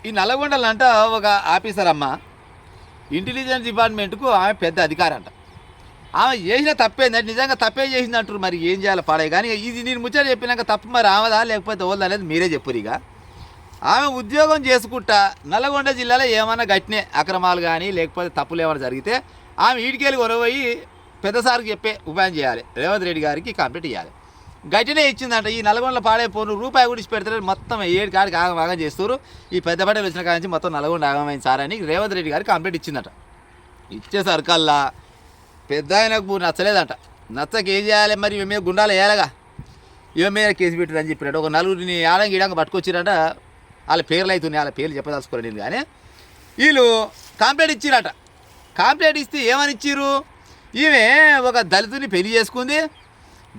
ఈ నల్లగొండలో అంట ఒక ఆఫీసర్ అమ్మ ఇంటెలిజెన్స్ డిపార్ట్మెంట్కు ఆమె పెద్ద అధికారి అంట. ఆమె చేసిన తప్పేందంటే నిజంగా తప్పే చేసింది అంటారు. మరి ఏం చేయాలి పాడే కానీ ఇది నేను ముచ్చట చెప్పినాక తప్పు మరి ఆమెదా లేకపోతే ఓళ్ళు అనేది మీరే చెప్పురు. ఇక ఆమె ఉద్యోగం చేసుకుంటా నల్లగొండ జిల్లాలో ఏమైనా గట్టినే అక్రమాలు కానీ లేకపోతే తప్పులు ఏమైనా జరిగితే ఆమె ఈడికేళ్ళు కొనబోయి పెద్దసారికి చెప్పే ఉపాయం చేయాలి. రేవంత్ రెడ్డి గారికి కంప్లీట్ ఇవ్వాలి. గట్టినే ఇచ్చిందంట. ఈ నల్గొండలో పాడైపోను రూపాయి కూడా ఇచ్చి పెడతారు. మొత్తం 7 కాడికి ఆగం చేస్తారు. ఈ పెద్ద బట్టలు వచ్చిన కాడి నుంచి మొత్తం నల్గొండ ఆగమైంది సార్ అని రేవంత్ రెడ్డి గారికి కంప్లీట్ ఇచ్చిందట. ఇచ్చేసరికల్లా పెద్ద ఆయనకు నచ్చలేదంట. నచ్చక ఏం చేయాలి మరి ఇవి మీద గుండాలు వేయాలిగా, ఇవి మీద కేసు పెట్టారని చెప్పినట్టు ఒక నలుగురిని ఆడంగి ఈడంగా పట్టుకొచ్చిరట. వాళ్ళ పేర్లు అవుతున్నాయి, వాళ్ళ పేర్లు చెప్పదలుచుకోలేదు కానీ వీళ్ళు కంప్లైంట్ ఇచ్చిరట. కంప్లైంట్ ఇస్తే ఏమని ఇచ్చిర్రు, ఈమె ఒక దళితుని పెళ్లి చేసుకుంది.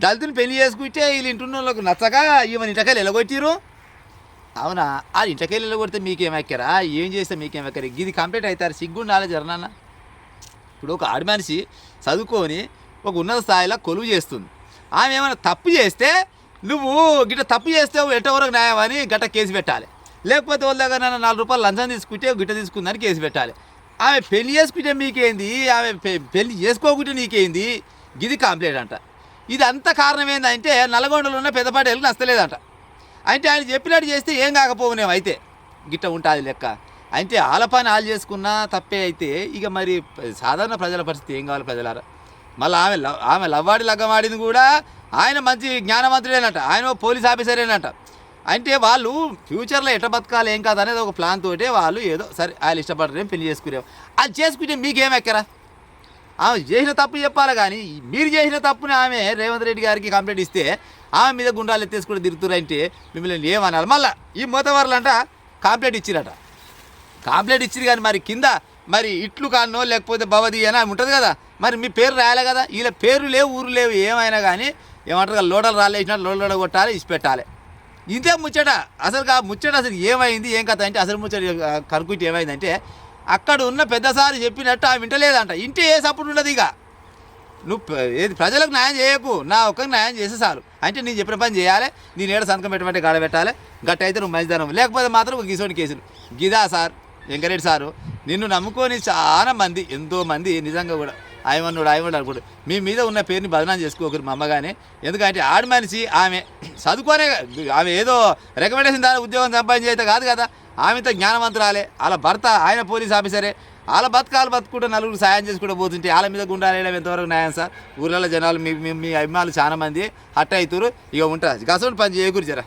దళితుని పెళ్లి చేసుకుంటే వీళ్ళు ఇంటున్న వాళ్ళకు నచ్చక ఈమెను ఇంటకెళ్ళి ఎలగొట్టిరు. అవునా, ఆ ఇంటకెళ్ళి ఎలగొడితే మీకేమెక్కరా, ఏం చేస్తే మీకేమెక్కరు? ఇది కంప్లైంట్ అవుతారు. సిగ్గుండాలి జరనాన్న. ఇప్పుడు ఒక ఆడి మనిషి చదువుకొని ఒక ఉన్నత స్థాయిలో కొలువు చేస్తుంది. ఆమె ఏమైనా తప్పు చేస్తే నువ్వు గిట్ట తప్పు చేస్తే ఎట్టవరకు న్యాయం అని గట్ట కేసు పెట్టాలి. లేకపోతే వాళ్ళ దగ్గర నన్ను 4 రూపాయలు లంచం తీసుకుంటే గిట్ట తీసుకుందని కేసు పెట్టాలి. ఆమె పెళ్లి చేసుకుంటే మీకేంది, ఆమె పెళ్లి చేసుకోకుంటే నీకేంది? గిది కంప్లైంట్ అంట. ఇది అంత కారణం ఏంటంటే నల్గొండలో ఉన్న పెద్దపాటేళ్ళకి నచ్చలేదంట. అంటే ఆయన చెప్పినట్టు చేస్తే ఏం కాకపోనేమో అయితే గిట్ట ఉంటుంది లెక్క. అంటే ఆల పని ఆలు చేసుకున్నా తప్పే అయితే ఇక మరి సాధారణ ప్రజల పరిస్థితి ఏం కావాలి ప్రజలారా? మళ్ళీ ఆమె లవ్వాడి లగ్గమాడింది కూడా ఆయన మంచి జ్ఞానవంతుడేనట, ఆయన పోలీస్ ఆఫీసరేనట. అంటే వాళ్ళు ఫ్యూచర్లో ఎట్ట బతకాలి ఏం కాదు అనేది ఒక ప్లాన్ తోటే వాళ్ళు ఏదో సరే వాళ్ళు ఇష్టపడరేం పెళ్లి చేసుకునేవు. అది చేసుకుంటే మీకేమెక్కరా? ఆమె చేసిన తప్పు చెప్పాలి కానీ మీరు చేసిన తప్పుని ఆమె రేవంత్ రెడ్డి గారికి కంప్లైంట్ ఇస్తే ఆమె మీద గుండాలు ఎత్తేసుకుని తిరుగుతారంటే మిమ్మల్ని ఏమనాలి? మళ్ళీ ఈ మూతవర్లంట కంప్లైంట్ ఇచ్చిరట. కంప్లైంట్ ఇచ్చిరు కానీ మరి కింద మరి ఇట్లు కానో లేకపోతే భవది అని ఉంటుంది కదా, మరి మీ పేరు రాయాలి కదా. వీళ్ళ పేరు లేవు ఊరు లేవు ఏమైనా కానీ ఏమంటారు కదా, లోడలు రాలేసినట్టు లోడ కొట్టాలి, ఇచ్చి పెట్టాలి. ఇంతే ముచ్చట. అసలు ముచ్చట అసలు ఏమైంది ఏం కథ అంటే అసలు ముచ్చట కనుక్కుంటే ఏమైందంటే అక్కడ ఉన్న పెద్దసారి చెప్పినట్టు ఆమె వింటలేదంట. ఇంటే ఏ సపోర్ట్ ఉండదు. ఇక నువ్వు ఏది ప్రజలకు న్యాయం చేయకు, నా ఒక్కరికి న్యాయం చేస్తే చాలు. అంటే నేను చెప్పిన పని చేయాలి, నేను ఏడ సంతకం పెట్టమంటే గాడ పెట్టాలి, గట్ట అయితే నువ్వు మంచిదనం, లేకపోతే మాత్రం ఒక గిసోని కేసులు. గిదా సార్ వెంకరెడ్డి సారు నిన్ను నమ్ముకొని చాలా మంది ఎంతోమంది నిజంగా కూడా ఆయమన్నాడు అనుకోడు మీ మీద ఉన్న పేరుని బదనాం చేసుకోకరు మా అమ్మగానే. ఎందుకంటే ఆడి మనిషి ఆమె చదువుకోనే, ఆమె ఏదో రికమెండేషన్ ద్వారా ఉద్యోగం సంపాదించి అయితే కాదు కదా. ఆమెతో జ్ఞానవంతురాలే, వాళ్ళ భర్త ఆయన పోలీస్ ఆఫీసరే. వాళ్ళ బతకాలు బతుకుంటే నలుగురు సాయం చేసుకుంటూ పోతుంటే వాళ్ళ మీద గుండాలేయడం ఎంతవరకు న్యాయం సార్? ఊళ్ళలో జనాలు మీ అభిమానులు చాలా మంది హట్ అవుతారు. ఇక ఉంటుంది గసోని పని చేయకూరు జరా.